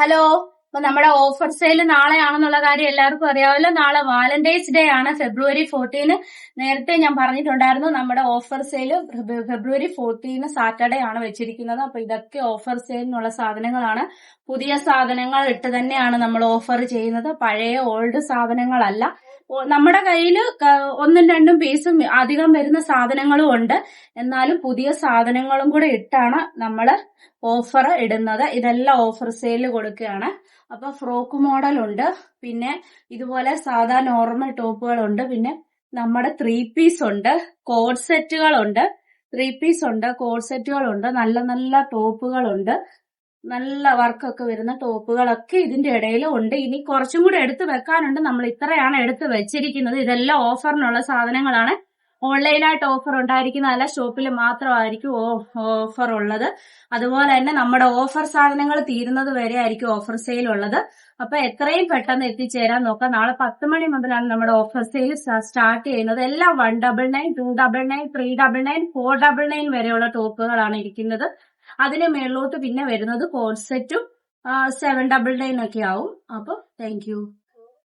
Hello. അപ്പൊ നമ്മുടെ offer sale നാളെയാണെന്നുള്ള കാര്യം എല്ലാവർക്കും അറിയാമല്ലോ. നാളെ വാലന്റൈൻസ് ഡേ ആണ്, February 14. നേരത്തെ ഞാൻ പറഞ്ഞിട്ടുണ്ടായിരുന്നു നമ്മുടെ ഓഫർ സെയിൽ February 14 സാറ്റർഡേ ആണ് വെച്ചിരിക്കുന്നത്. അപ്പൊ ഇതൊക്കെ ഓഫർ സെയിലിനുള്ള സാധനങ്ങളാണ്. പുതിയ സാധനങ്ങൾ ഇട്ട് തന്നെയാണ് നമ്മൾ ഓഫർ ചെയ്യുന്നത്, പഴയ ഓൾഡ് സാധനങ്ങളല്ല. നമ്മുടെ കയ്യില് ഒന്നും രണ്ടും പീസും അധികം വരുന്ന സാധനങ്ങളും ഉണ്ട്. എന്നാലും പുതിയ സാധനങ്ങളും കൂടെ ഇട്ടാണ് നമ്മള് ഓഫർ ഇടുന്നത്. ഇതെല്ലാം ഓഫർ സെയിൽ കൊടുക്കുകയാണ്. അപ്പൊ ഫ്രോക്ക് മോഡൽ ഉണ്ട്, പിന്നെ ഇതുപോലെ സാധാ നോർമൽ ടോപ്പുകളുണ്ട്, പിന്നെ നമ്മുടെ 3 പീസ് ഉണ്ട്, കോഡ് സെറ്റുകളുണ്ട്, 3 പീസ് ഉണ്ട്, കോഡ് സെറ്റുകളുണ്ട്, നല്ല നല്ല ടോപ്പുകളുണ്ട്, നല്ല വർക്കൊക്കെ വരുന്ന ടോപ്പുകളൊക്കെ ഇതിന്റെ ഇടയിൽ ഉണ്ട്. ഇനി കുറച്ചും കൂടെ എടുത്ത് വെക്കാനുണ്ട്. നമ്മൾ ഇത്രയാണ് എടുത്ത് വെച്ചിരിക്കുന്നത്. ഇതെല്ലാം ഓഫറിനുള്ള സാധനങ്ങളാണ്. ഓൺലൈനായിട്ട് ഓഫർ ഉണ്ടായിരിക്കുന്നതല്ല, ഷോപ്പിൽ മാത്രമായിരിക്കും ഓഫർ ഉള്ളത്. അതുപോലെ തന്നെ നമ്മുടെ ഓഫർ സാധനങ്ങൾ തീരുന്നത് വരെ ആയിരിക്കും ഓഫർ സെയിൽ ഉള്ളത്. അപ്പൊ എത്രയും പെട്ടെന്ന് എത്തിച്ചേരാൻ നോക്കാം. നാളെ 10 മണി മുതലാണ് നമ്മുടെ ഓഫർ സെയിൽ സ്റ്റാർട്ട് ചെയ്യുന്നത്. എല്ലാം 199, 299, 399, 499 വരെയുള്ള ടോപ്പുകളാണ് ഇരിക്കുന്നത്. അതിന് മേളിലോട്ട് പിന്നെ വരുന്നത് കോഡ് സെറ്റും 799 ഒക്കെ ആവും. അപ്പൊ താങ്ക് യു.